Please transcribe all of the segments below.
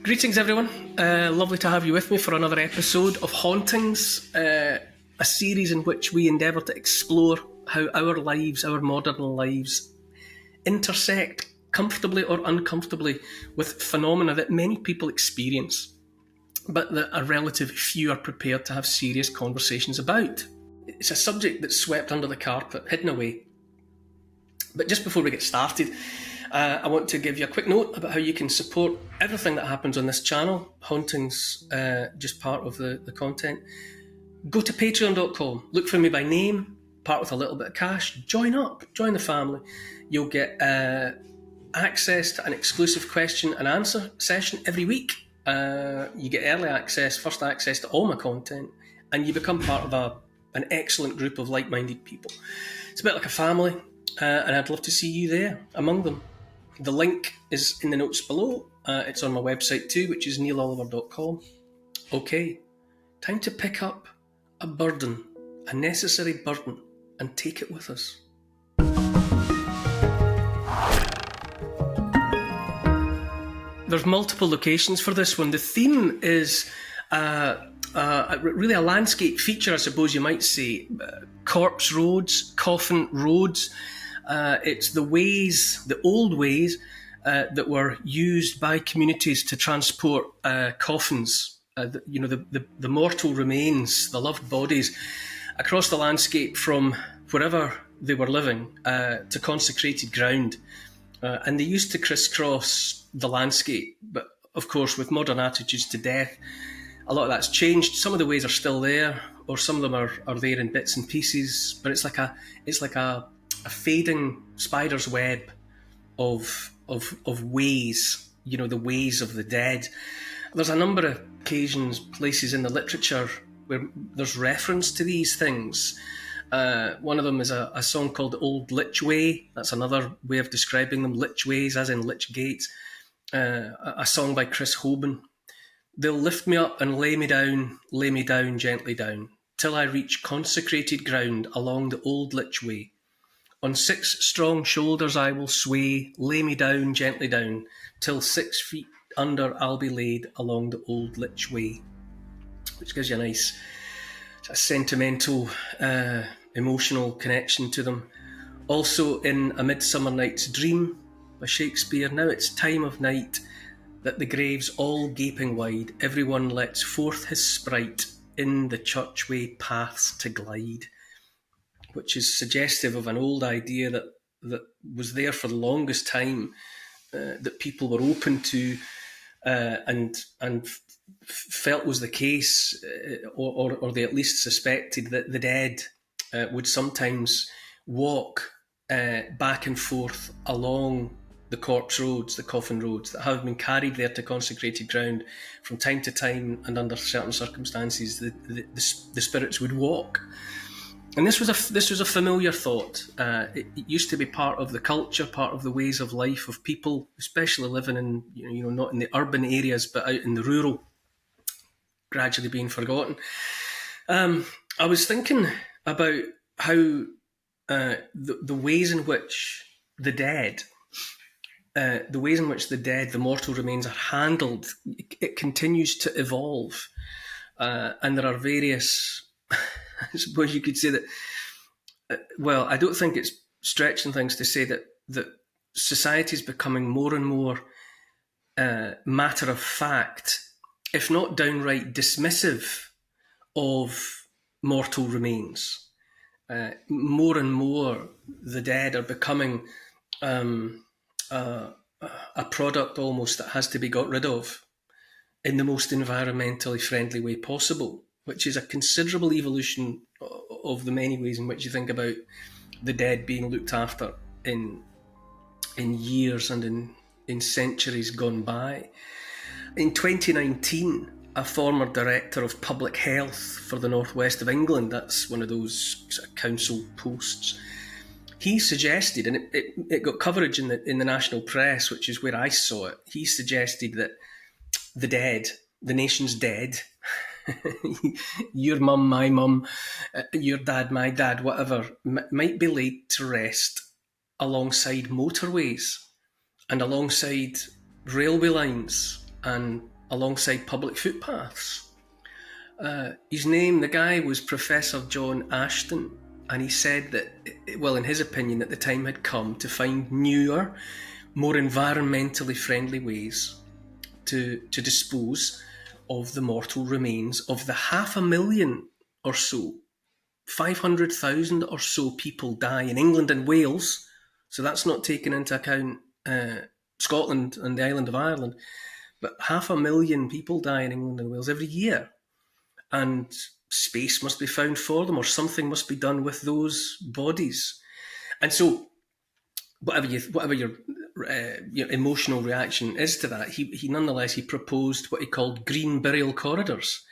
Greetings everyone, lovely to have you with me for another episode of Hauntings, a series in which we endeavour to explore how our lives, our modern lives, intersect comfortably or uncomfortably with phenomena that many people experience, but that a relative few are prepared to have serious conversations about. It's a subject that's swept under the carpet, hidden away. But just before we get started, I want to give you a quick note about how you can support everything that happens on this channel. Hauntings, just part of the content. Go to patreon.com, look for me by name, part with a little bit of cash, join up, join the family. You'll get access to an exclusive question and answer session every week. You get early access, first access to all my content, and you become part of an excellent group of like-minded people. It's a bit like a family, and I'd love to see you there, among them. The link is in the notes below. It's on my website too, which is neiloliver.com. Okay, time to pick up a burden, a necessary burden, and take it with us. There's multiple locations for this one. The theme is really a landscape feature, I suppose you might say. Corpse roads, coffin roads. It's the ways, the old ways that were used by communities to transport coffins, the mortal remains, the loved bodies, across the landscape from wherever they were living to consecrated ground. And they used to crisscross the landscape, but of course with modern attitudes to death, a lot of that's changed. Some of the ways are still there, or some of them are there in bits and pieces, but it's like a fading spider's web of ways, the ways of the dead. There's a number of occasions, places in the literature where there's reference to these things. One of them is a song called The Old Lych Way. That's another way of describing them, Lych Ways, as in Lych Gates. A song by Chris Hoban. They'll lift me up and lay me down gently down, till I reach consecrated ground along the old Lych Way. On 6 strong shoulders I will sway, lay me down gently down, till 6 feet under I'll be laid along the old Lych Way. Which gives you a nice sentimental, emotional connection to them. Also in A Midsummer Night's Dream by Shakespeare, now it's time of night, that the graves all gaping wide, everyone lets forth his sprite, in the churchway paths to glide. Which is suggestive of an old idea that was there for the longest time, that people were open to and felt was the case, or they at least suspected that the dead would sometimes walk back and forth along the corpse roads, the coffin roads, that have been carried there to consecrated ground from time to time, and under certain circumstances the spirits would walk. And this was a familiar thought. It used to be part of the culture, part of the ways of life of people, especially living in, not in the urban areas, but out in the rural, gradually being forgotten. I was thinking about how the ways in which the dead, the mortal remains are handled, it continues to evolve. And there are various... I suppose you could say that, I don't think it's stretching things to say that society is becoming more and more matter of fact, if not downright dismissive of mortal remains. More and more, the dead are becoming a product almost that has to be got rid of in the most environmentally friendly way possible, which is a considerable evolution of the many ways in which you think about the dead being looked after in years and in centuries gone by. In 2019, a former director of public health for the northwest of England, that's one of those sort of council posts, he suggested, and it got coverage in the national press, which is where I saw it, he suggested that the dead, the nation's dead, your mum, my mum, your dad, my dad, whatever, might be laid to rest alongside motorways and alongside railway lines and alongside public footpaths. His name, the guy, was Professor John Ashton, and he said that, well, in his opinion, that the time had come to find newer, more environmentally friendly ways to dispose of the mortal remains of the 500,000 or so, 500,000 or so people die in England and Wales. So that's not taking into account Scotland and the island of Ireland, but 500,000 people die in England and Wales every year. And space must be found for them, or something must be done with those bodies. And so, whatever your emotional reaction is to that, he nonetheless proposed what he called green burial corridors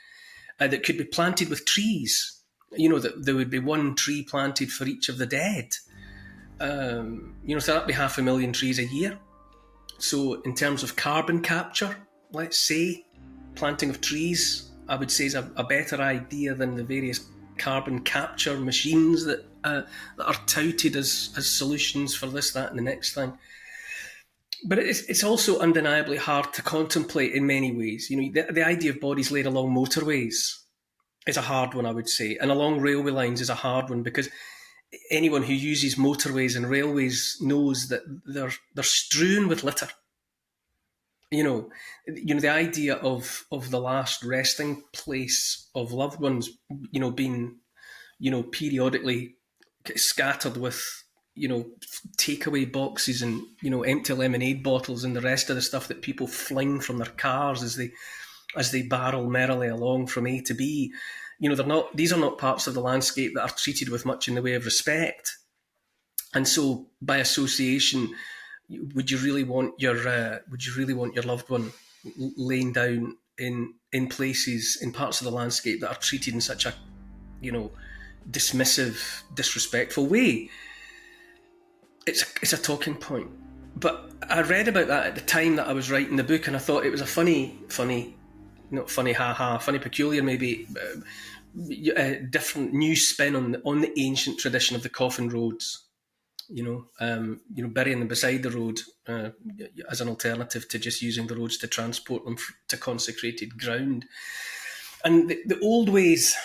that could be planted with trees. That there would be one tree planted for each of the dead. So that'd be 500,000 trees a year. So in terms of carbon capture, let's say, planting of trees, I would say, is a better idea than the various carbon capture machines that are touted as solutions for this, that, and the next thing. But it's also undeniably hard to contemplate in many ways. The idea of bodies laid along motorways is a hard one, I would say, and along railway lines is a hard one, because anyone who uses motorways and railways knows that they're strewn with litter. The idea of the last resting place of loved ones, being, periodically scattered with, takeaway boxes and, empty lemonade bottles and the rest of the stuff that people fling from their cars as they barrel merrily along from A to B. These are not parts of the landscape that are treated with much in the way of respect. And so, by association, would you really want your loved one laying down in places, in parts of the landscape that are treated in such a, dismissive, disrespectful way? It's a talking point. But I read about that at the time that I was writing the book, and I thought it was a funny, not funny, funny, peculiar, maybe, different new spin on the ancient tradition of the coffin roads. Burying them beside the road as an alternative to just using the roads to transport them to consecrated ground. And the old ways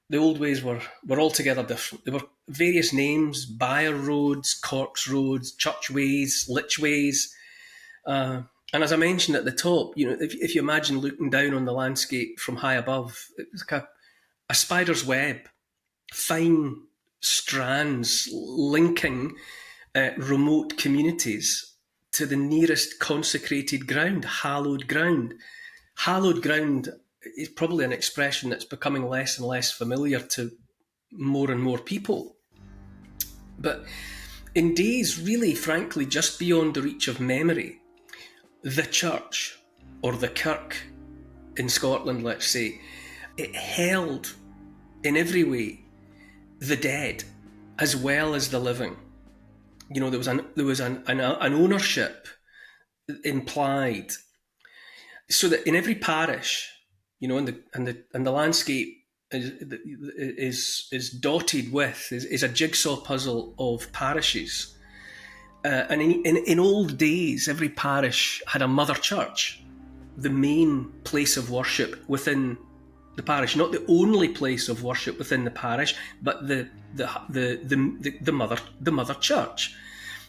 were altogether different. There were various names: Byre roads, Corks roads, Church ways, Lych Ways. And as I mentioned at the top, if you imagine looking down on the landscape from high above, it's like a spider's web, fine strands linking remote communities to the nearest consecrated ground, hallowed ground. Hallowed ground is probably an expression that's becoming less and less familiar to more and more people. But in days really, frankly, just beyond the reach of memory, the church, or the kirk in Scotland, let's say, it held in every way the dead as well as the living. There was an ownership implied, so that in every parish, and the landscape is dotted with is a jigsaw puzzle of parishes. And in old days, every parish had a mother church, the main place of worship within the parish, not the only place of worship within the parish, but the mother church.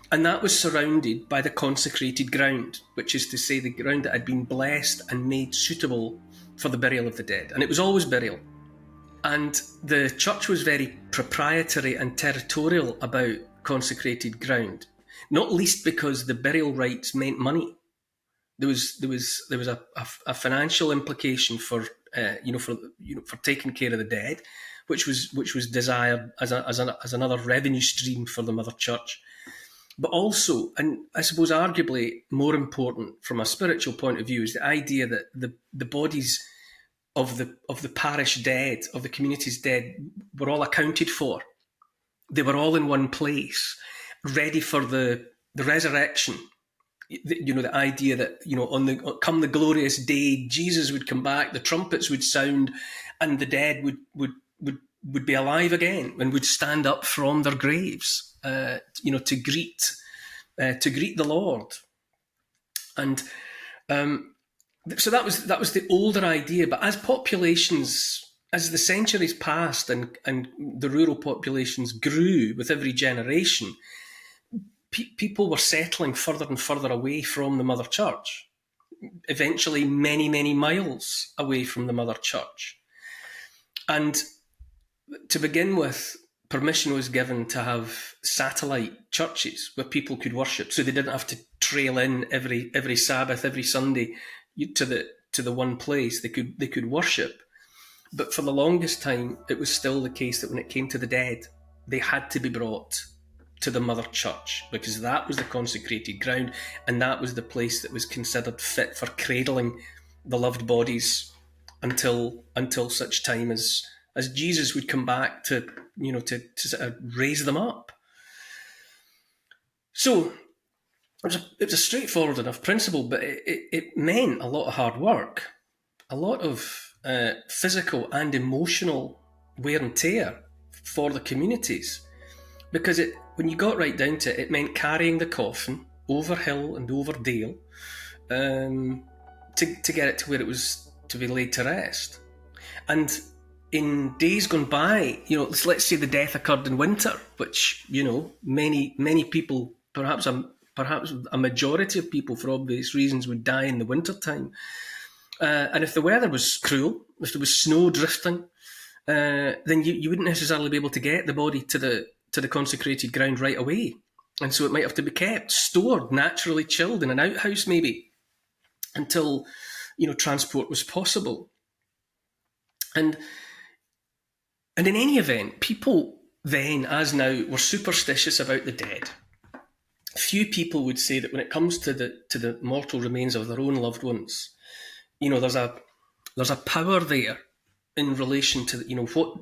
And that was surrounded by the consecrated ground, which is to say the ground that had been blessed and made suitable for the burial of the dead. And it was always burial. And the church was very proprietary and territorial about consecrated ground, not least because the burial rites meant money. There was a financial implication for taking care of the dead, which was desired as another revenue stream for the mother church. But also, and I suppose arguably more important from a spiritual point of view, is the idea that the bodies of the parish dead, of the community's dead, were all accounted for. They were all in one place, ready for the resurrection. The idea that come the glorious day, Jesus would come back, the trumpets would sound, and the dead would be alive again and would stand up from their graves, to greet the Lord. And So that was the older idea. But as the centuries passed and the rural populations grew with every generation, people were settling further and further away from the mother church, eventually many, many miles away from the mother church. And to begin with, permission was given to have satellite churches where people could worship, so they didn't have to trail in every Sabbath, every Sunday to the one place. They could worship. But for the longest time, it was still the case that when it came to the dead, they had to be brought to the mother church, because that was the consecrated ground, and that was the place that was considered fit for cradling the loved bodies until such time as Jesus would come back to sort of raise them up. So it was a straightforward enough principle, but it meant a lot of hard work, a lot of physical and emotional wear and tear for the communities, because when you got right down to it, it meant carrying the coffin over hill and over dale to get it to where it was to be laid to rest. And in days gone by, let's say the death occurred in winter, which many people, perhaps a majority of people for obvious reasons, would die in the winter time. And if the weather was cruel, if there was snow drifting, then you wouldn't necessarily be able to get the body to the consecrated ground right away. And so it might have to be kept, stored, naturally chilled in an outhouse maybe, until transport was possible. And in any event, people then, as now, were superstitious about the dead. Few people would say that when it comes to the mortal remains of their own loved ones, there's a power there in relation to what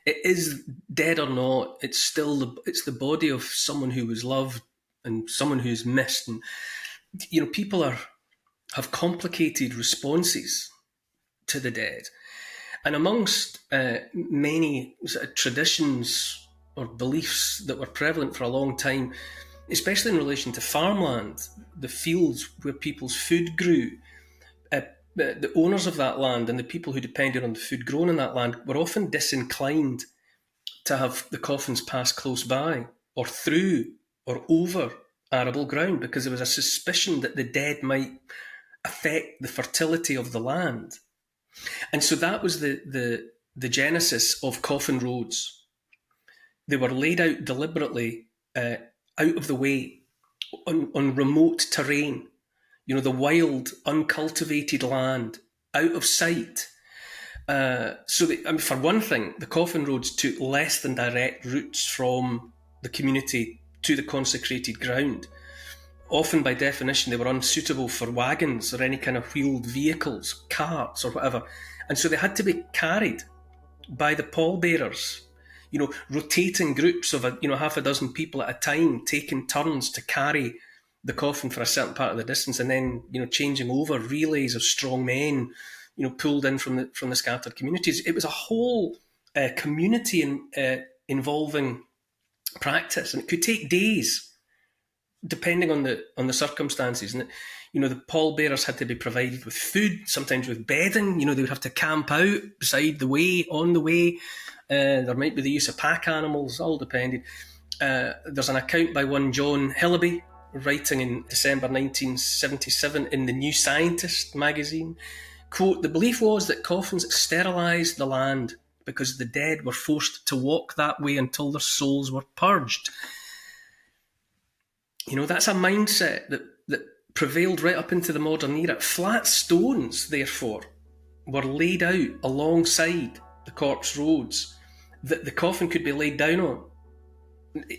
it is, dead or not. It's still it's the body of someone who was loved and someone who's missed, and people have complicated responses to the dead. And amongst many sort of traditions or beliefs that were prevalent for a long time, especially in relation to farmland, the fields where people's food grew, the owners of that land and the people who depended on the food grown in that land were often disinclined to have the coffins pass close by or through or over arable ground, because there was a suspicion that the dead might affect the fertility of the land. And so that was the genesis of coffin roads. They were laid out deliberately out of the way on remote terrain, the wild, uncultivated land, out of sight. For one thing, the coffin roads took less than direct routes from the community to the consecrated ground. Often, by definition, they were unsuitable for wagons or any kind of wheeled vehicles, carts or whatever. And so they had to be carried by the pallbearers, rotating groups of half a dozen people at a time, taking turns to carry the coffin for a certain part of the distance, and then changing over, relays of strong men pulled in from the scattered communities. It was a whole community involving practice, and it could take days depending on the circumstances. And the pallbearers had to be provided with food, sometimes with bedding. They would have to camp out beside the way, on the way. There might be the use of pack animals, all depended. There's an account by one John Hillaby, writing in December 1977 in the New Scientist magazine, quote, "The belief was that coffins sterilised the land because the dead were forced to walk that way until their souls were purged." That's a mindset that prevailed right up into the modern era. Flat stones, therefore, were laid out alongside the corpse roads that the coffin could be laid down on,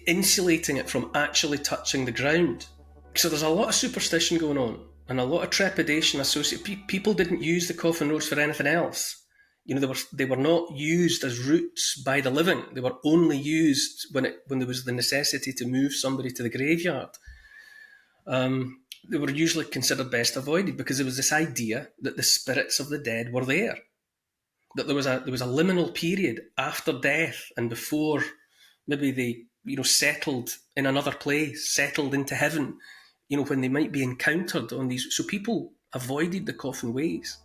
insulating it from actually touching the ground. So there's a lot of superstition going on and a lot of trepidation associated. People didn't use the coffin roads for anything else. They were not used as routes by the living. They were only used when there was the necessity to move somebody to the graveyard. They were usually considered best avoided because there was this idea that the spirits of the dead were there, that there was a liminal period after death and before maybe they settled in another place, settled into heaven, when they might be encountered on these. So people avoided the Coffin Ways.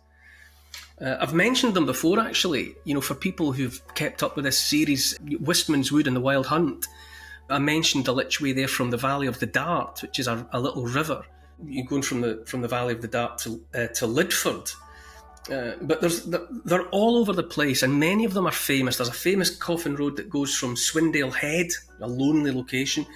I've mentioned them before, actually, for people who've kept up with this series, Wistman's Wood and the Wild Hunt. I mentioned the Lych Way there from the Valley of the Dart, which is a little river. You're going from the Valley of the Dart to Lidford. But they're all over the place, and many of them are famous. There's a famous coffin road that goes from Swindale Head, a lonely location,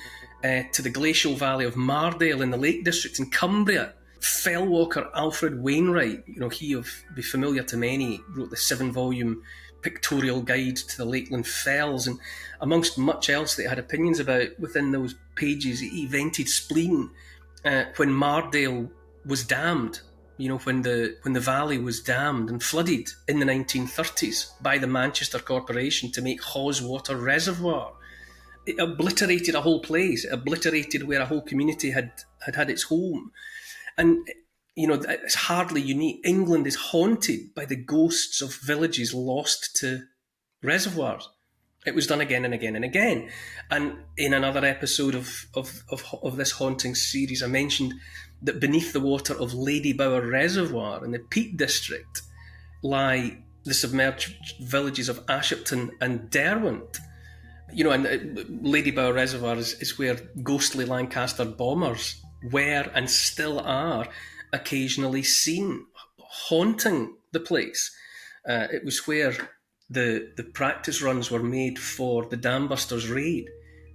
to the glacial valley of Mardale in the Lake District in Cumbria. Fellwalker Alfred Wainwright, he'll be familiar to many, wrote the 7-volume pictorial guide to the Lakeland Fells, and amongst much else that he had opinions about within those pages, he vented spleen when Mardale was dammed, when the valley was dammed and flooded in the 1930s by the Manchester Corporation to make Haweswater Reservoir. It obliterated a whole place. It obliterated where a whole community had its home. And, it's hardly unique. England is haunted by the ghosts of villages lost to reservoirs. It was done again and again and again. And in another episode of this haunting series, I mentioned that beneath the water of Ladybower Reservoir in the Peak District lie the submerged villages of Ashipton and Derwent. And Ladybower Reservoir is where ghostly Lancaster bombers were and still are occasionally seen haunting the place. It was where the practice runs were made for the Dambusters raid.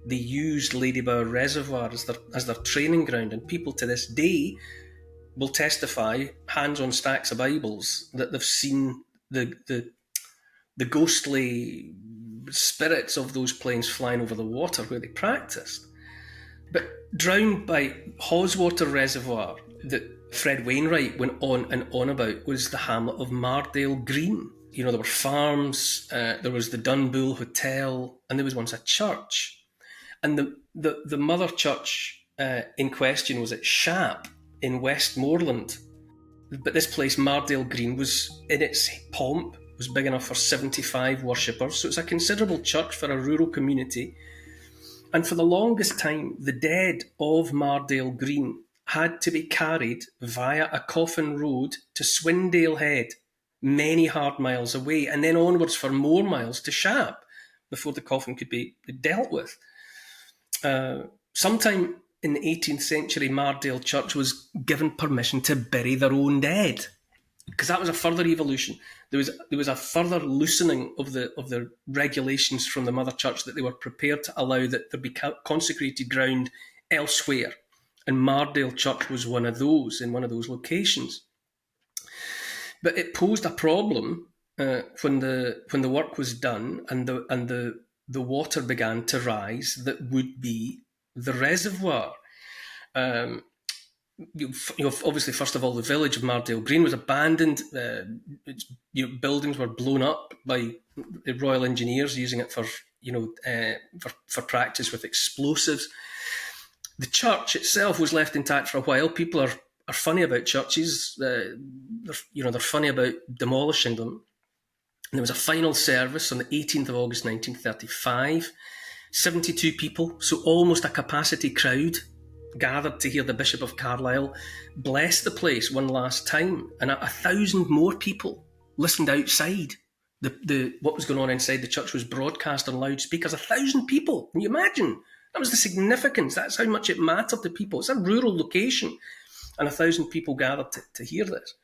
They used Ladybower Reservoir as their training ground, and people to this day will testify, hands on stacks of Bibles, that they've seen the ghostly spirits of those planes flying over the water where they practiced. But drowned by Haweswater Reservoir that Fred Wainwright went on and on about was the hamlet of Mardale Green. There were farms, there was the Dunbull Hotel, and there was once a church. And the mother church in question was at Shap in Westmoreland. But this place, Mardale Green, was in its pomp, was big enough for 75 worshippers. So it's a considerable church for a rural community. And for the longest time, the dead of Mardale Green had to be carried via a coffin road to Swindale Head, many hard miles away, and then onwards for more miles to Shap before the coffin could be dealt with. Sometime in the 18th century, Mardale Church was given permission to bury their own dead, because that was a further evolution. There was a further loosening of the regulations from the mother church, that they were prepared to allow that there be consecrated ground elsewhere, and Mardale Church was one of those, in one of those locations. But it posed a problem when the work was done and the water began to rise that would be the reservoir. Obviously, first of all, the village of Mardale Green was abandoned. Buildings were blown up by the Royal Engineers using it for practice with explosives. The church itself was left intact for a while. People are funny about churches. They're funny about demolishing them. And there was a final service on the 18th of August 1935. 72 people, so almost a capacity crowd, gathered to hear the Bishop of Carlisle bless the place one last time, and 1,000 more people listened outside. What was going on inside the church was broadcast on loudspeakers. 1,000 people, can you imagine? That was the significance. That's how much it mattered to people. It's a rural location, and 1,000 people gathered to hear this.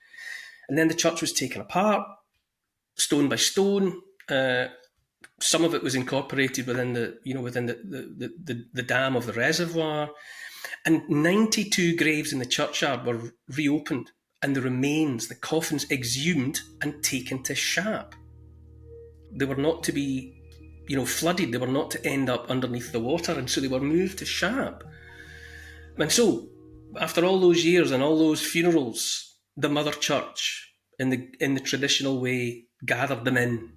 And then the church was taken apart, stone by stone. Some of it was incorporated within the dam of the reservoir, and 92 graves in the churchyard were reopened, and the remains, the coffins, exhumed and taken to Shap. They were not to be, flooded. They were not to end up underneath the water, and so they were moved to Shap. And so, after all those years and all those funerals, the mother church, in the traditional way, gathered them in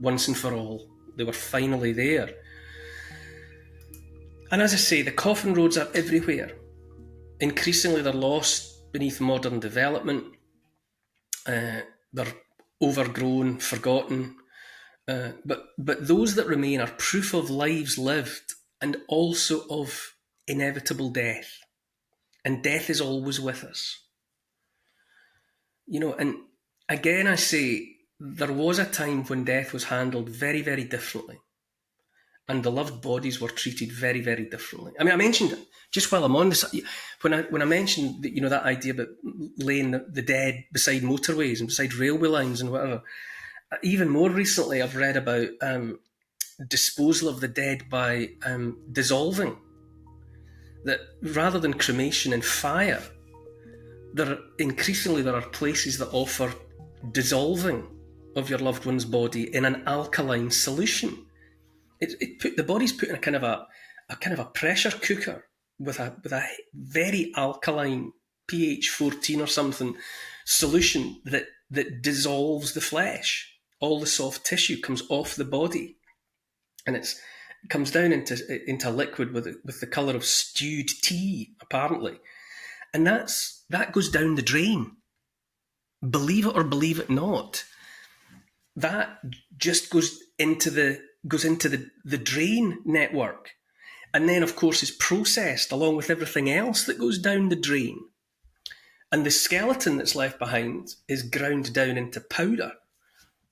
once and for all. They were finally there. And as I say, the coffin roads are everywhere. Increasingly, they're lost beneath modern development. They're overgrown, forgotten. But those that remain are proof of lives lived, and also of inevitable death. And death is always with us. And again, I say there was a time when death was handled very, very differently, and the loved bodies were treated very, very differently. I mean, I mentioned it just while I'm on this when I mentioned that, that idea about laying the dead beside motorways and beside railway lines and whatever. Even more recently, I've read about disposal of the dead by dissolving. That rather than cremation and fire, there are places that offer dissolving of your loved one's body in an alkaline solution. The body's put in a kind of a pressure cooker with a very alkaline pH 14 or something solution that dissolves the flesh. All the soft tissue comes off the body, and it comes down into liquid with the colour of stewed tea, apparently, and that goes down the drain. Believe it or believe it not, that just goes into the drain network, and then of course is processed along with everything else that goes down the drain. And the skeleton that's left behind is ground down into powder,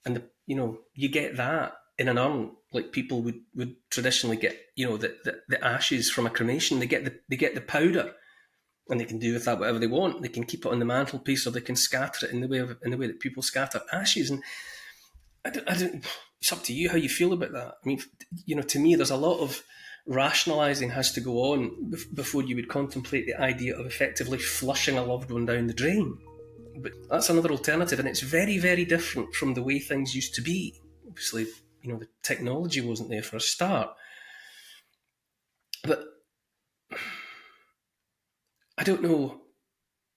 and you get that in an urn, like people would traditionally get, the ashes from a cremation. They get the powder, and they can do with that whatever they want. They can keep it on the mantelpiece, or they can scatter it in the way that people scatter ashes. And I don't. It's up to you how you feel about that. I mean, to me, there's a lot of rationalising has to go on before you would contemplate the idea of effectively flushing a loved one down the drain. But that's another alternative, and it's very, very different from the way things used to be. Obviously, the technology wasn't there for a start. But I don't know.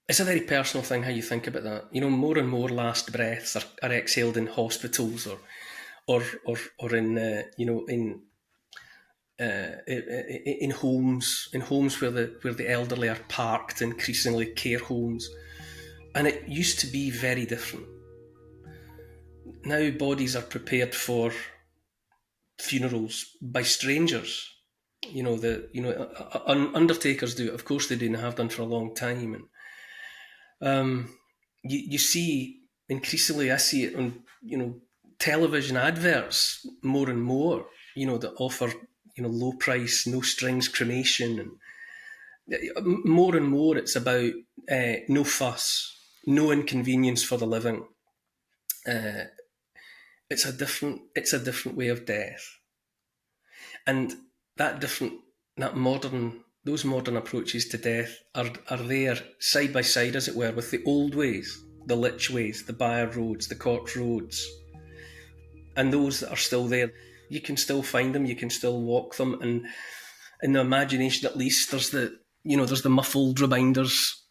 It's a very personal thing how you think about that. More and more last breaths are exhaled in hospitals or in homes where the elderly are parked, increasingly care homes. And it used to be very different. Now bodies are prepared for funerals by strangers. Undertakers do it. Of course they do, and have done for a long time. And you see increasingly, I see it on television adverts more and more. That offer low price, no strings cremation, and more and more it's about no fuss, no inconvenience for the living. It's a different way of death, and those modern approaches to death are there side by side, as it were, with the old ways, the Lych Ways, the Byre roads, the Cork roads, and those that are still there. You can still find them, you can still walk them, and in the imagination, at least, there's the muffled reminders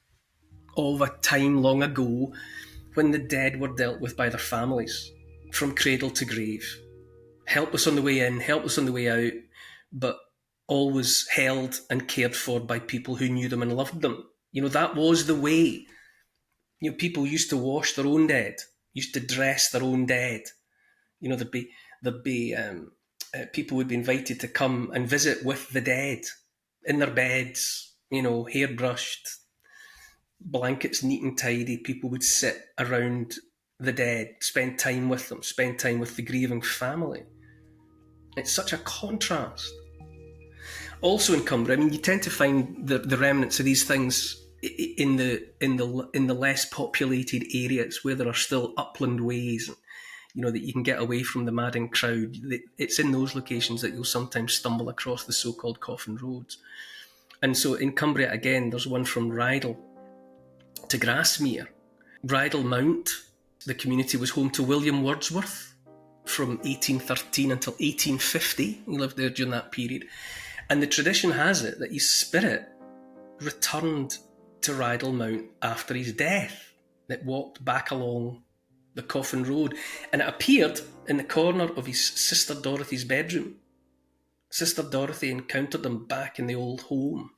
of a time long ago when the dead were dealt with by their families from cradle to grave, helpless on the way in, helpless on the way out, but always held and cared for by people who knew them and loved them. That was the way. People used to wash their own dead, used to dress their own dead. There'd be people would be invited to come and visit with the dead in their beds, hairbrushed, blankets neat and tidy. People would sit around the dead, spend time with them, spend time with the grieving family. It's such a contrast. Also in Cumbria, I mean, you tend to find the remnants of these things in the less populated areas where there are still upland ways, that you can get away from the madding crowd. It's in those locations that you'll sometimes stumble across the so-called coffin roads. And so in Cumbria, again, there's one from Rydal to Grasmere. Rydal Mount, the community was home to William Wordsworth from 1813 until 1850. He lived there during that period. And the tradition has it that his spirit returned to Rydal Mount after his death. It walked back along the coffin road, and it appeared in the corner of his sister Dorothy's bedroom. Sister Dorothy encountered him back in the old home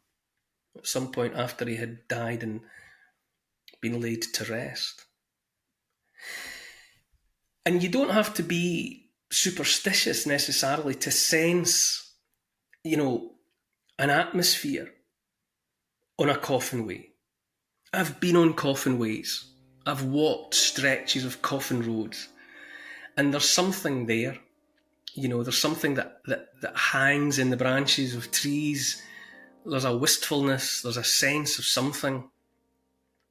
at some point after he had died and been laid to rest. And you don't have to be superstitious necessarily to sense, an atmosphere on a coffin way. I've been on coffin ways. I've walked stretches of coffin roads, and there's something there. There's something that hangs in the branches of trees. There's a wistfulness, there's a sense of something.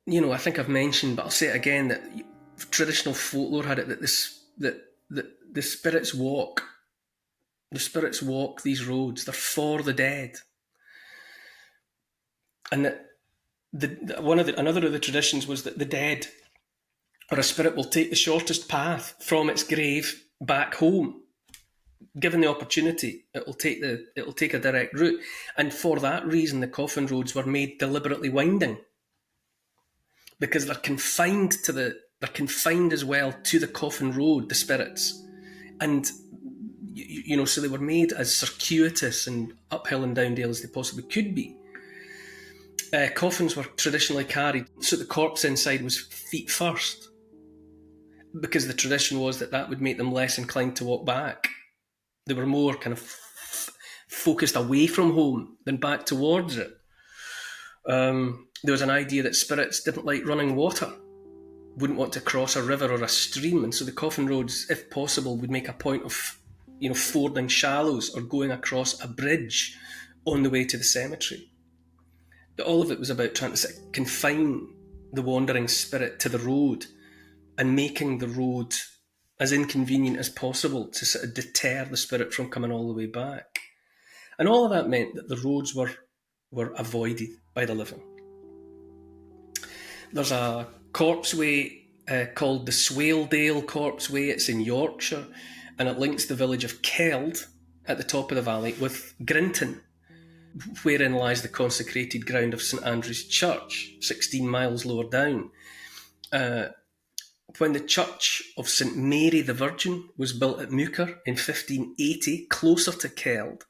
I think I've mentioned, but I'll say it again, that traditional folklore had it that the spirits walk. The spirits walk these roads. They're for the dead. And that another of the traditions was that the dead, or a spirit, will take the shortest path from its grave back home. Given the opportunity, it'll take a direct route. And for that reason, the coffin roads were made deliberately winding, because they're confined as well to the coffin road, the spirits. And so they were made as circuitous and uphill and down dale as they possibly could be. Coffins were traditionally carried so the corpse inside was feet first, because the tradition was that would make them less inclined to walk back. They were more kind of focused away from home than back towards it. There was an idea that spirits didn't like running water, wouldn't want to cross a river or a stream, and so the coffin roads, if possible, would make a point of fording shallows or going across a bridge on the way to the cemetery. But all of it was about trying to confine the wandering spirit to the road and making the road as inconvenient as possible to sort of deter the spirit from coming all the way back. And all of that meant that the roads were avoided by the living. There's a corpseway called the Swaledale Corpseway. It's in Yorkshire, and it links the village of Keld at the top of the valley with Grinton, wherein lies the consecrated ground of St Andrew's Church, 16 miles lower down. When the Church of St Mary the Virgin was built at Mooker in 1580, closer to Keld,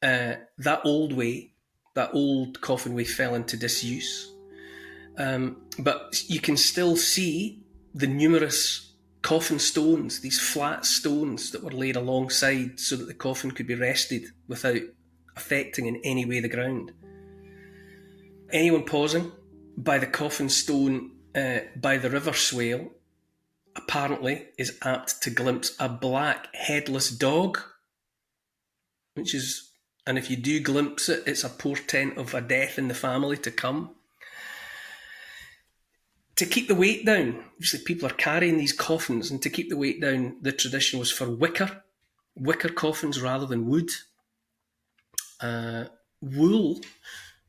that old coffin way fell into disuse. But you can still see the numerous coffin stones, these flat stones that were laid alongside so that the coffin could be rested without affecting in any way the ground. Anyone pausing by the coffin stone by the River Swale apparently is apt to glimpse a black headless dog, and if you do glimpse it, it's a portent of a death in the family to come. To keep the weight down, obviously people are carrying these coffins, and to keep the weight down, the tradition was for wicker coffins rather than wood. Wool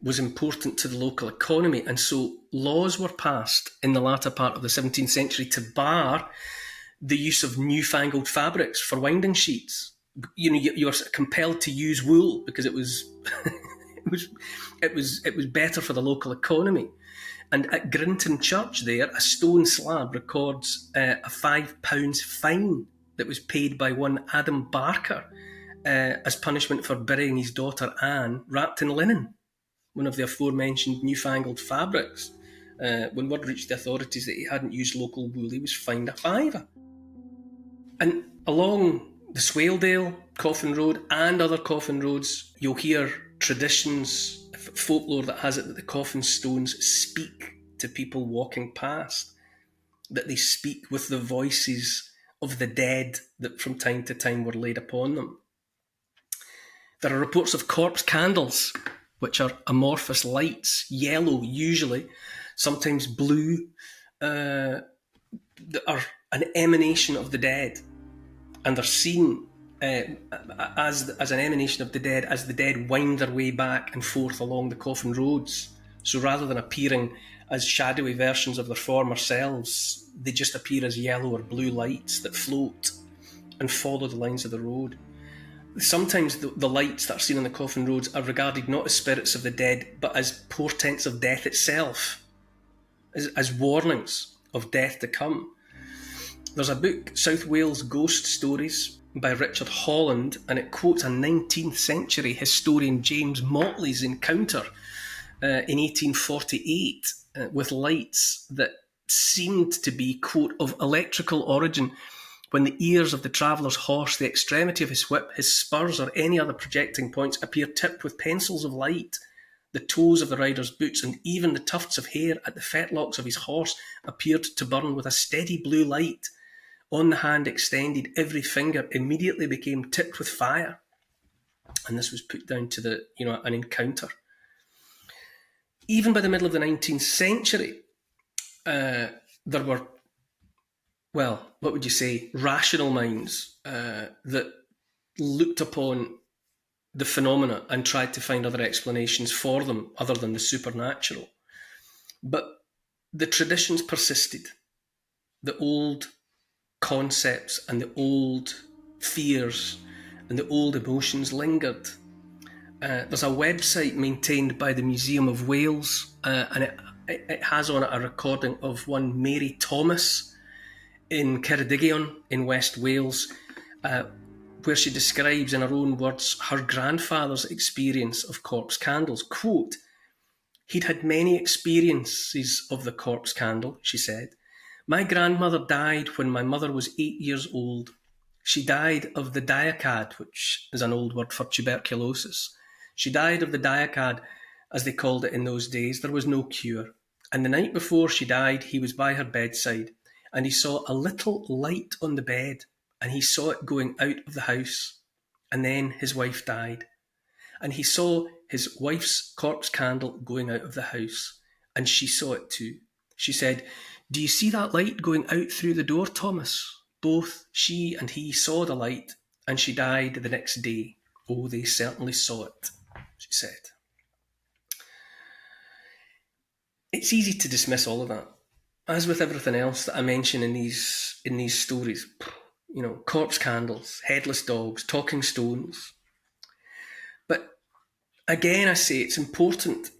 was important to the local economy, and so laws were passed in the latter part of the 17th century to bar the use of newfangled fabrics for winding sheets. You were compelled to use wool because it was it was better for the local economy. And at Grinton Church there, a stone slab records a £5 fine that was paid by one Adam Barker as punishment for burying his daughter Anne wrapped in linen, one of the aforementioned newfangled fabrics. When word reached the authorities that he hadn't used local wool, he was fined a £5. And along the Swaledale Coffin Road and other coffin roads, you'll hear traditions, folklore that has it that the coffin stones speak to people walking past, that they speak with the voices of the dead that from time to time were laid upon them. There are reports of corpse candles, which are amorphous lights, yellow usually, sometimes blue, that are an emanation of the dead, and they're seen as an emanation of the dead as the dead wind their way back and forth along the coffin roads. So rather than appearing as shadowy versions of their former selves, they just appear as yellow or blue lights that float and follow the lines of the road. Sometimes the lights that are seen on the coffin roads are regarded not as spirits of the dead, but as portents of death itself, as warnings of death to come. There's a book, South Wales Ghost Stories, by Richard Holland, and it quotes a 19th century historian James Motley's encounter in 1848 with lights that seemed to be, quote, of electrical origin, when the ears of the traveller's horse, the extremity of his whip, his spurs, or any other projecting points appear tipped with pencils of light The toes of the rider's boots and even the tufts of hair at the fetlocks of his horse appeared to burn with a steady blue light. On the hand extended, every finger immediately became tipped with fire. And this was put down to an encounter. Even by the middle of the 19th century, there were, well, what would you say, rational minds that looked upon the phenomena and tried to find other explanations for them other than the supernatural. But the traditions persisted. The old concepts and the old fears and the old emotions lingered. There's a website maintained by the Museum of Wales, and it has on it a recording of one Mary Thomas in Ceredigion in West Wales, where she describes in her own words her grandfather's experience of corpse candles. Quote, "He'd had many experiences of the corpse candle," she said. "My grandmother died when my mother was 8 years old. She died of the diacad," which is an old word for tuberculosis. "She died of the diacad, as they called it in those days. There was no cure. And the night before she died, he was by her bedside, and he saw a little light on the bed, and he saw it going out of the house. And then his wife died. And he saw his wife's corpse candle going out of the house, and she saw it too. She said, 'Do you see that light going out through the door, Thomas?' Both she and he saw the light, and she died the next day. Oh, they certainly saw it," she said. It's easy to dismiss all of that. As with everything else that I mention in these stories, corpse candles, headless dogs, talking stones. But again, I say it's important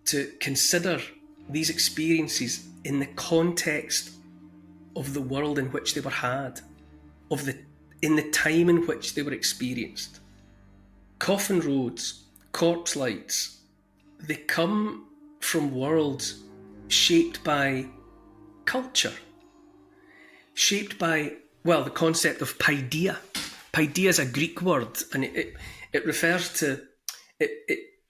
to consider these experiences in the context of the world in which they were had, in the time in which they were experienced. Coffin roads, corpse lights, they come from worlds shaped by culture, shaped by, well, the concept of paideia. Paideia is a Greek word, and it refers to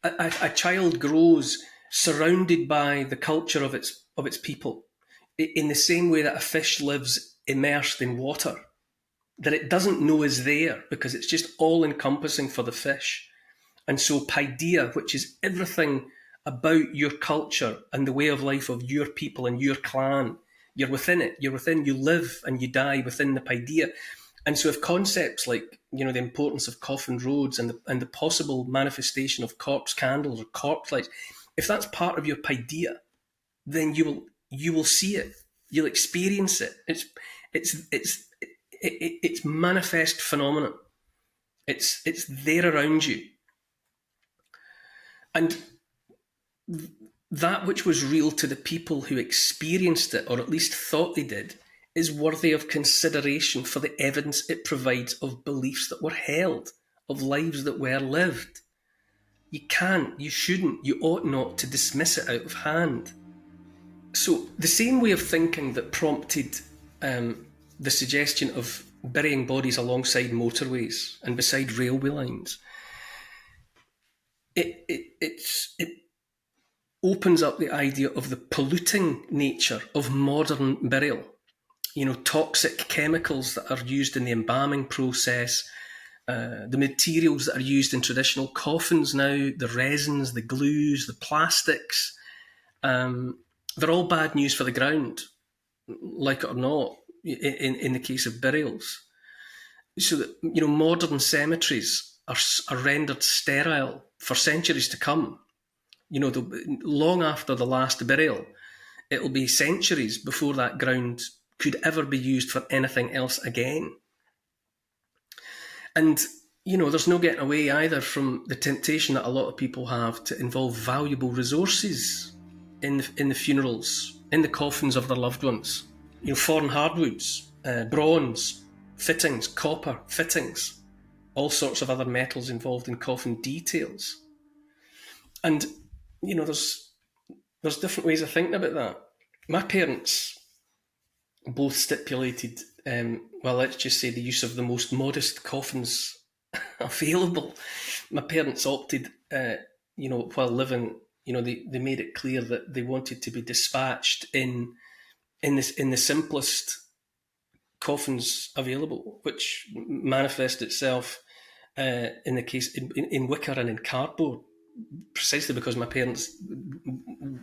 a child grows surrounded by the culture of its people, in the same way that a fish lives immersed in water, that it doesn't know is there because it's just all-encompassing for the fish. And so paideia, which is everything about your culture and the way of life of your people and your clan, you're within it. You live and you die within the paideia. And so if concepts like, the importance of coffin roads and the possible manifestation of corpse candles or corpse lights, if that's part of your paideia, then you will see it. You'll experience it. It's manifest phenomenon. It's there around you. And that which was real to the people who experienced it, or at least thought they did, is worthy of consideration for the evidence it provides of beliefs that were held, of lives that were lived. You can't, you shouldn't, you ought not to dismiss it out of hand. So the same way of thinking that prompted the suggestion of burying bodies alongside motorways and beside railway lines, it opens up the idea of the polluting nature of modern burial. Toxic chemicals that are used in the embalming process, the materials that are used in traditional coffins now, the resins, the glues, the plastics, they're all bad news for the ground, like it or not, in the case of burials. So that, modern cemeteries are rendered sterile for centuries to come. Long after the last burial, it'll be centuries before that ground could ever be used for anything else again. And, there's no getting away either from the temptation that a lot of people have to involve valuable resources in the funerals, in the coffins of their loved ones. Foreign hardwoods, bronze, fittings, copper, fittings, all sorts of other metals involved in coffin details. And, there's different ways of thinking about that. My parents both stipulated, let's just say the use of the most modest coffins available. My parents opted, while living, they made it clear that they wanted to be dispatched in the simplest coffins available, which manifest itself in the case in wicker and in cardboard, precisely because my parents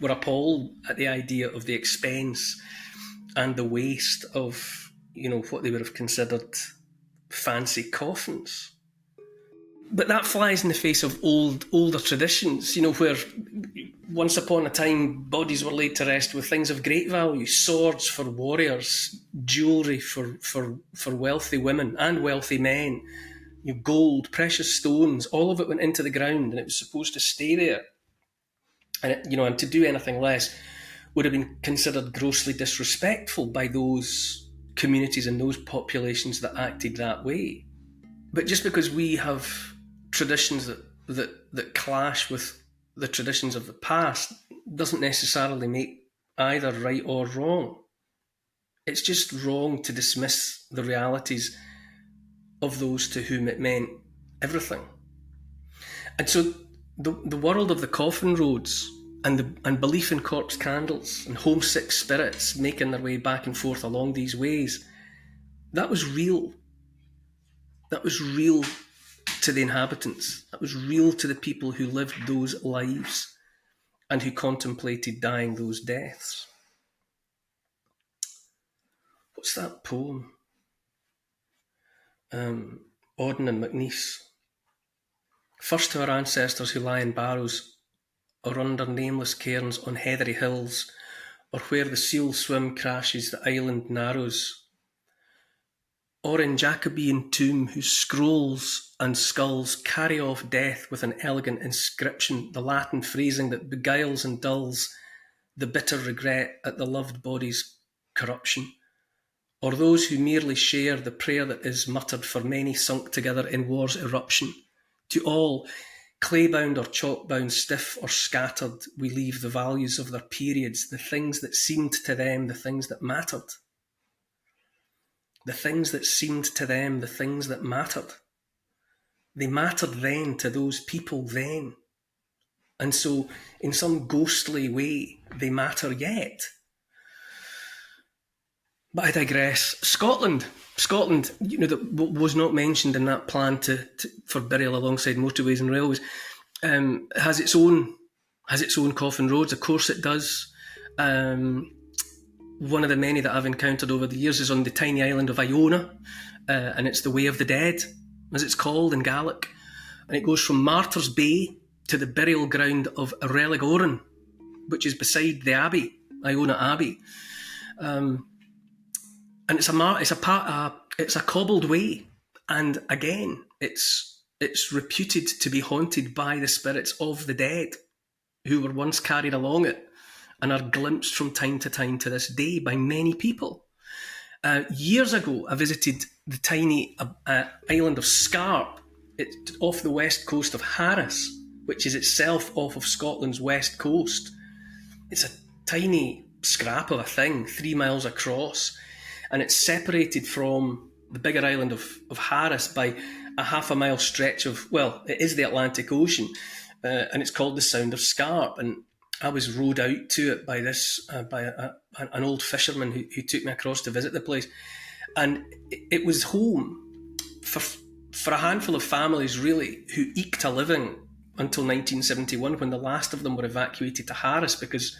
were appalled at the idea of the expense and the waste of what they would have considered fancy coffins. But that flies in the face of older traditions, where once upon a time bodies were laid to rest with things of great value: swords for warriors, jewellery for wealthy women and wealthy men, gold, precious stones. All of it went into the ground, and it was supposed to stay there. And to do anything less would have been considered grossly disrespectful by those communities and those populations that acted that way. But just because we have traditions that clash with the traditions of the past doesn't necessarily make either right or wrong. It's just wrong to dismiss the realities of those to whom it meant everything. And so the world of the coffin roads and belief in corpse candles and homesick spirits making their way back and forth along these ways, that was real. That was real to the inhabitants. That was real to the people who lived those lives and who contemplated dying those deaths. What's that poem? Auden and McNeice. First to our ancestors who lie in barrows, or under nameless cairns on heathery hills, or where the seal swim crashes the island narrows, or in Jacobean tomb whose scrolls and skulls carry off death with an elegant inscription, the Latin phrasing that beguiles and dulls the bitter regret at the loved body's corruption, or those who merely share the prayer that is muttered for many sunk together in war's eruption. To all, clay-bound or chalk-bound, stiff or scattered, we leave the values of their periods, the things that seemed to them the things that mattered. The things that seemed to them the things that mattered. They mattered then to those people then. And so, in some ghostly way, they matter yet. But I digress. Scotland, that was not mentioned in that plan for burial alongside motorways and railways, has its own coffin roads. Of course, it does. One of the many that I've encountered over the years is on the tiny island of Iona, and it's the Way of the Dead, as it's called in Gaelic, and it goes from Martyrs Bay to the burial ground of Religoran, which is beside the Abbey, Iona Abbey. And it's a cobbled way, and again, it's reputed to be haunted by the spirits of the dead who were once carried along it, and are glimpsed from time to time to this day by many people. Years ago, I visited the tiny island of Scarp. It's off the west coast of Harris, which is itself off of Scotland's west coast. It's a tiny scrap of a thing, 3 miles across, and it's separated from the bigger island of Harris by a half a mile stretch of, it is the Atlantic Ocean, and it's called the Sound of Scarp. And I was rowed out to it by an old fisherman who took me across to visit the place, and it was home for a handful of families really who eked a living until 1971, when the last of them were evacuated to Harris because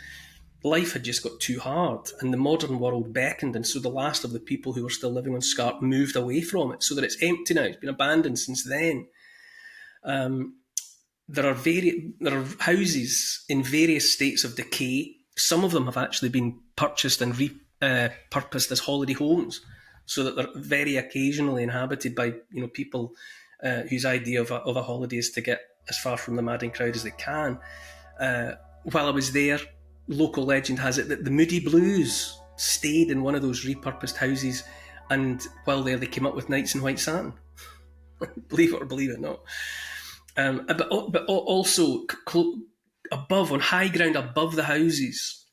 life had just got too hard and the modern world beckoned, and so the last of the people who were still living on Scarp moved away from it, so that it's empty now. It's been abandoned since then. There are houses in various states of decay. Some of them have actually been purchased and repurposed as holiday homes, so that they're very occasionally inhabited by people whose idea of a holiday is to get as far from the madding crowd as they can. While I was there, local legend has it that the Moody Blues stayed in one of those repurposed houses, and while there they came up with Nights in White Satin. Believe it or believe it not. But also above, on high ground above the houses,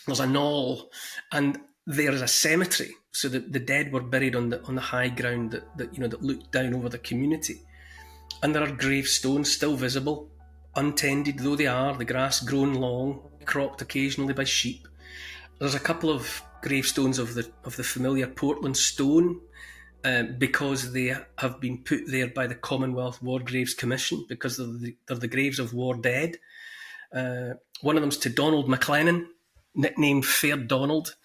there's a knoll, and there is a cemetery, so that the dead were buried on the high ground that looked down over the community. And there are gravestones still visible untended though they are, the grass grown long, cropped occasionally by sheep. There's a couple of gravestones of the familiar Portland stone, because they have been put there by the Commonwealth War Graves Commission, because they're the graves of war dead. One of them's to Donald McLennan, nicknamed Fair Donald.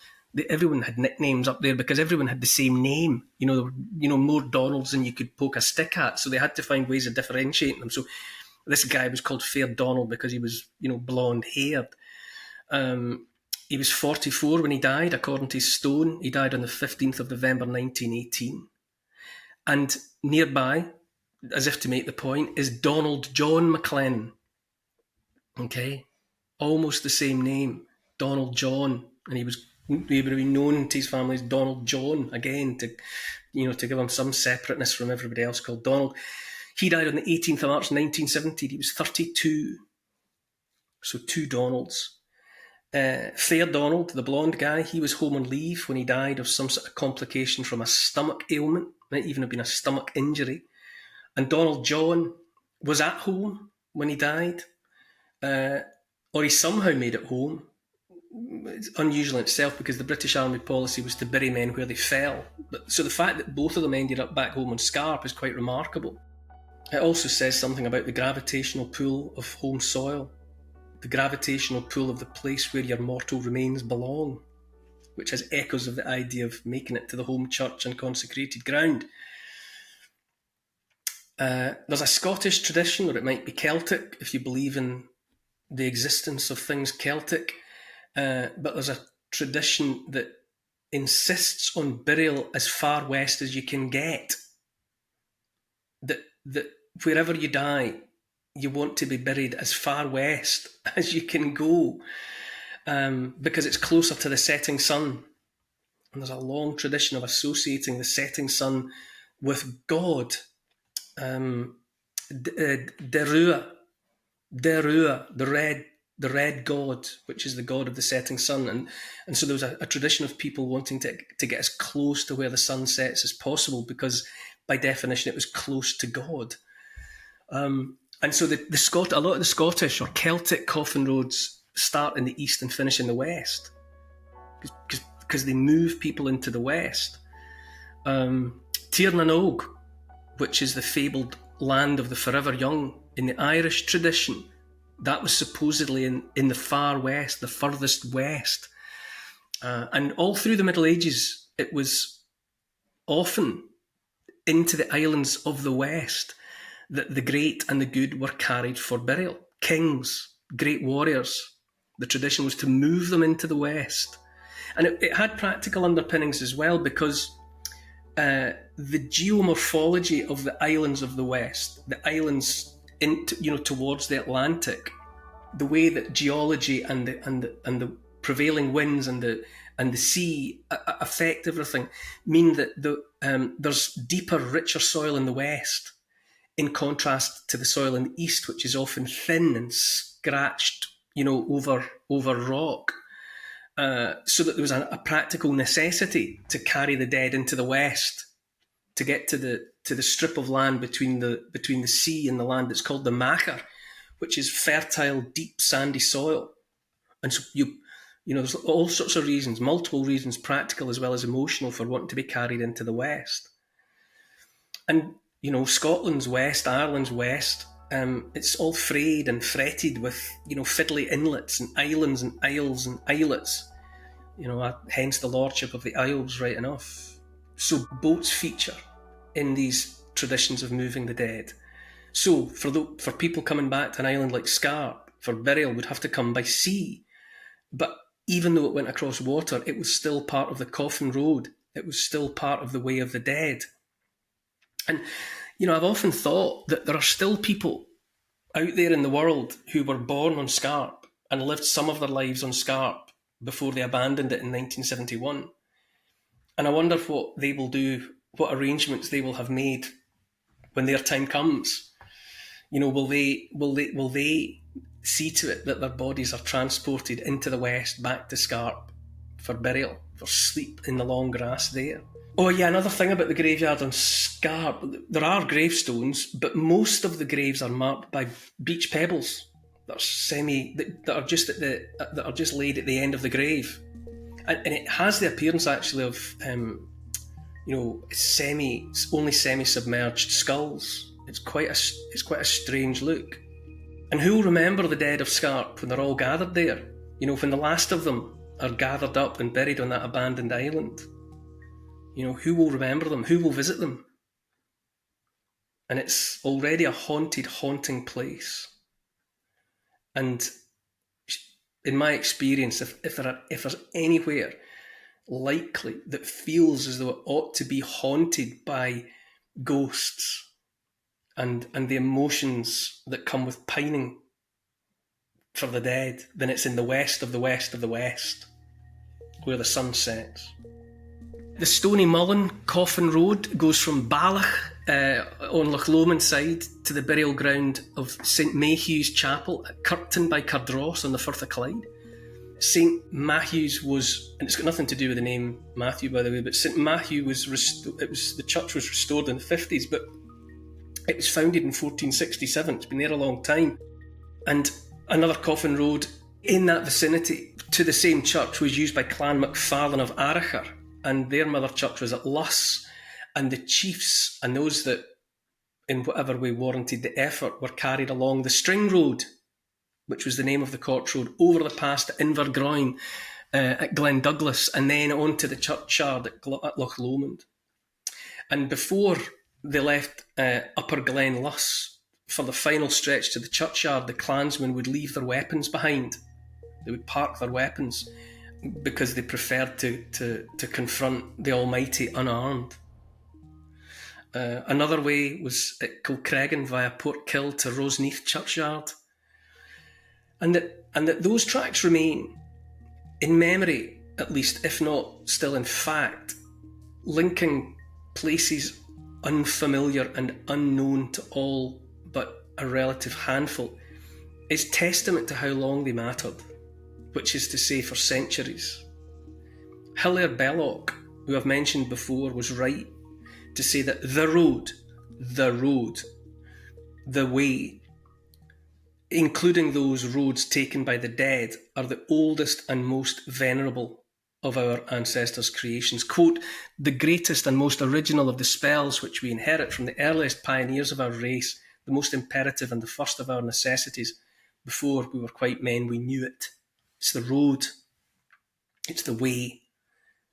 Everyone had nicknames up there because everyone had the same name. There were more Donalds than you could poke a stick at, so they had to find ways of differentiating them. So this guy was called Fair Donald because he was, blonde haired. He was 44 when he died, according to his stone. He died on the 15th of November 1918. And nearby, as if to make the point, is Donald John McLennan. Okay, almost the same name, Donald John, and he would be known to his family as Donald John, again, to give him some separateness from everybody else called Donald. He died on the 18th of March 1970. He was 32. So 2 Donalds. Fair Donald, the blonde guy, he was home on leave when he died of some sort of complication from a stomach ailment, might even have been a stomach injury. And Donald John was at home when he died, or he somehow made it home. It's unusual in itself because the British Army policy was to bury men where they fell. So the fact that both of them ended up back home on Scarp is quite remarkable. It also says something about the gravitational pull of home soil, the gravitational pull of the place where your mortal remains belong, which has echoes of the idea of making it to the home church and consecrated ground. There's a Scottish tradition, or it might be Celtic, if you believe in the existence of things Celtic, but there's a tradition that insists on burial as far west as you can get. That wherever you die, you want to be buried as far west as you can go, because it's closer to the setting sun. And there's a long tradition of associating the setting sun with God. Derua, the red god, which is the god of the setting sun, and so there was a tradition of people wanting to get as close to where the sun sets as possible, because by definition it was close to God. And so a lot of the Scottish or Celtic coffin roads start in the east and finish in the west, because they move people into the west. Tir na Nog, which is the fabled land of the forever young in the Irish tradition, that was supposedly in the far west, the furthest west. And all through the Middle Ages, it was often into the islands of the west that the great and the good were carried for burial. Kings, great warriors. The tradition was to move them into the west. And it had practical underpinnings as well, because the geomorphology of the islands of the west, the islands towards the Atlantic, the way that geology and the prevailing winds and the sea affect everything, mean that there's deeper, richer soil in the west, in contrast to the soil in the east, which is often thin and scratched, over rock. So that there was a practical necessity to carry the dead into the west, to get to the strip of land between the sea and the land that's called the Macher, which is fertile, deep, sandy soil. And so there's all sorts of reasons, multiple reasons, practical as well as emotional, for wanting to be carried into the west. And Scotland's west, Ireland's west, it's all frayed and fretted with fiddly inlets and islands and isles and islets. Hence the lordship of the Isles, right enough. So boats feature in these traditions of moving the dead. So for people coming back to an island like Scarp for burial would have to come by sea. But even though it went across water, it was still part of the coffin road. It was still part of the way of the dead. And, I've often thought that there are still people out there in the world who were born on Scarp and lived some of their lives on Scarp before they abandoned it in 1971. And I wonder what they will do, what arrangements they will have made when their time comes. Will they see to it that their bodies are transported into the west, back to Scarp for burial, for sleep in the long grass there. Oh yeah, another thing about the graveyard on Scarp, there are gravestones, but most of the graves are marked by beach pebbles that are just laid at the end of the grave, and it has the appearance actually of only semi-submerged skulls. It's quite a strange look. And who will remember the dead of Scarp when they're all gathered there? When the last of them are gathered up and buried on that abandoned island. Who will remember them? Who will visit them? And it's already a haunting place. And in my experience, if there's anywhere likely that feels as though it ought to be haunted by ghosts and the emotions that come with pining for the dead, then it's in the west of the west of the west, where the sun sets. The Stony Mullen Coffin Road goes from Balach on Loch Lomond side to the burial ground of St Mayhew's Chapel at Kirkton by Cardross on the Firth of Clyde. St Matthew's was, and it's got nothing to do with the name Matthew by the way, but St Matthew the church was restored in the 50s, but it was founded in 1467. It's been there a long time. And another coffin road in that vicinity to the same church was used by Clan MacFarlane of Aracher, and their mother church was at Luss, and the chiefs and those that in whatever way warranted the effort were carried along the String Road, which was the name of the Court Road, over the pass to Invergroyn at Glen Douglas, and then on to the churchyard at Loch Lomond. And before they left Upper Glen Luss for the final stretch to the churchyard, the clansmen would leave their weapons behind. They would park their weapons because they preferred to confront the Almighty unarmed. Another way was at Kilcreggan via Portkill to Roseneath churchyard. And that those tracks remain, in memory at least, if not still in fact, linking places unfamiliar and unknown to all but a relative handful, is testament to how long they mattered, which is to say for centuries. Hilaire Belloc, who I've mentioned before, was right to say that the road, the way, including those roads taken by the dead, are the oldest and most venerable of our ancestors' creations. Quote, the greatest and most original of the spells which we inherit from the earliest pioneers of our race, the most imperative and the first of our necessities. Before we were quite men, we knew it. It's the road. It's the way.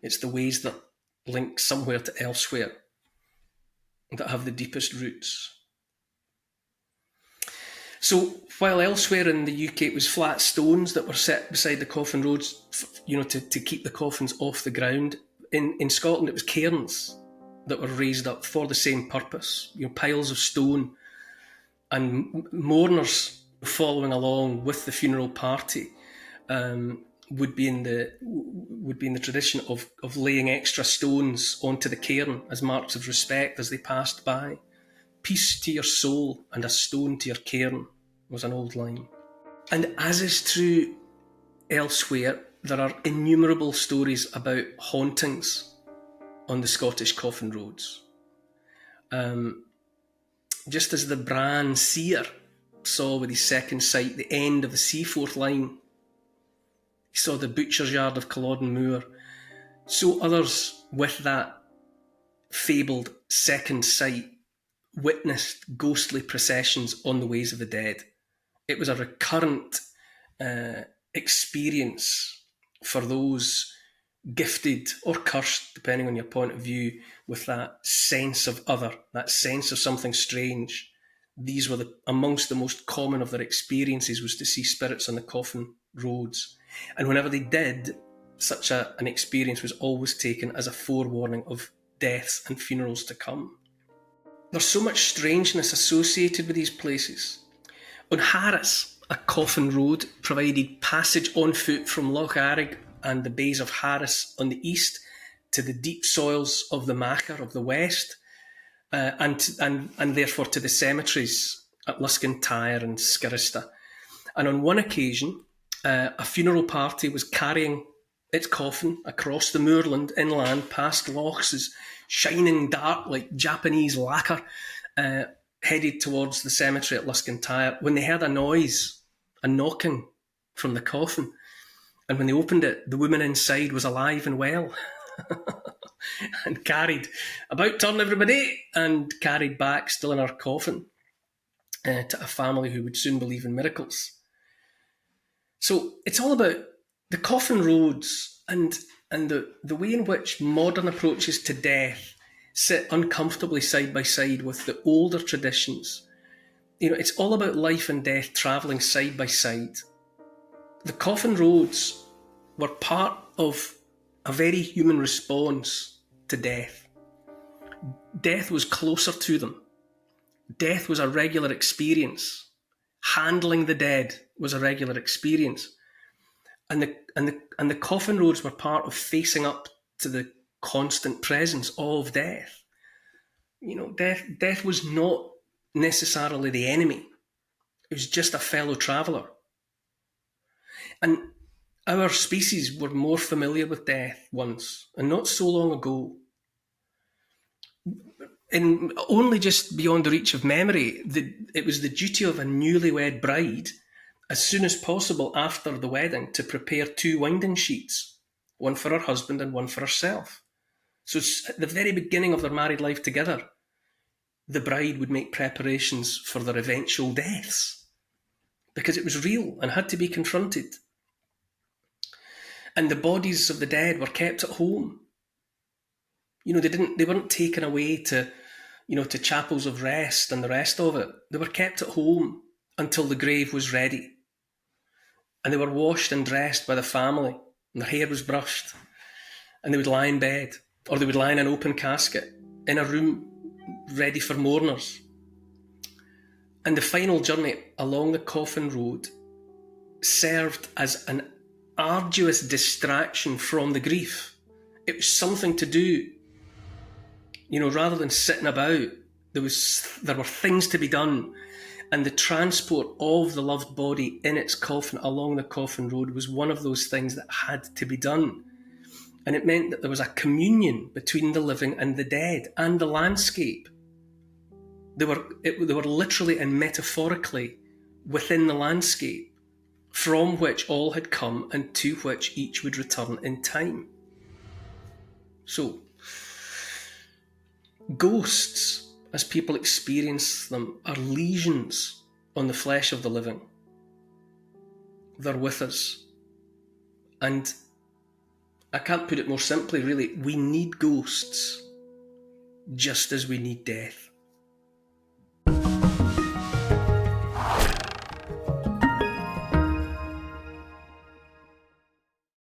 It's the ways that link somewhere to elsewhere, that have the deepest roots. So while elsewhere in the UK it was flat stones that were set beside the coffin roads, to keep the coffins off the ground, in Scotland it was cairns that were raised up for the same purpose, piles of stone, and mourners following along with the funeral party would be in the tradition of laying extra stones onto the cairn as marks of respect as they passed by. Peace to your soul and a stone to your cairn was an old line. And as is true elsewhere, there are innumerable stories about hauntings on the Scottish coffin roads. Just as the Bran seer saw with his second sight the end of the Seaforth line, he saw the butcher's yard of Culloden Moor, so others with that fabled second sight witnessed ghostly processions on the ways of the dead. It was a recurrent experience for those gifted or cursed, depending on your point of view, with that sense of other, that sense of something strange. These were amongst the most common of their experiences, was to see spirits on the coffin roads. And whenever they did, such an experience was always taken as a forewarning of deaths and funerals to come. There's so much strangeness associated with these places. On Harris, a coffin road provided passage on foot from Loch Arrig and the bays of Harris on the east to the deep soils of the Macher of the west, and therefore to the cemeteries at Luscantire and Scarista. And on one occasion, a funeral party was carrying its coffin across the moorland inland past lochs, shining dark like Japanese lacquer, headed towards the cemetery at Luscantire when they heard a noise, a knocking from the coffin. And when they opened it, the woman inside was alive and well and carried, about turn everybody, and carried back, still in her coffin, to a family who would soon believe in miracles. So it's all about the coffin roads and the way in which modern approaches to death sit uncomfortably side by side with the older traditions. It's all about life and death travelling side by side. The coffin roads were part of a very human response to death. Death was closer to them. Death was a regular experience. Handling the dead was a regular experience. And the coffin roads were part of facing up to the constant presence of death. Death was not necessarily the enemy. It was just a fellow traveller. And our species were more familiar with death once, and not so long ago. And only just beyond the reach of memory, it was the duty of a newlywed bride, as soon as possible after the wedding, to prepare 2 winding sheets, one for her husband and one for herself. So at the very beginning of their married life together, the bride would make preparations for their eventual deaths, because it was real and had to be confronted. And the bodies of the dead were kept at home. They weren't taken away to chapels of rest and the rest of it. They were kept at home until the grave was ready. And they were washed and dressed by the family, and their hair was brushed. And they would lie in bed, or they would lie in an open casket in a room ready for mourners. And the final journey along the coffin road served as an arduous distraction from the grief. It was something to do. Rather than sitting about, there were things to be done. And the transport of the loved body in its coffin along the coffin road was one of those things that had to be done. And it meant that there was a communion between the living and the dead and the landscape. They were literally and metaphorically within the landscape, from which all had come and to which each would return in time. So, ghosts, as people experience them, are lesions on the flesh of the living. They're with us. And I can't put it more simply, really. We need ghosts just as we need death.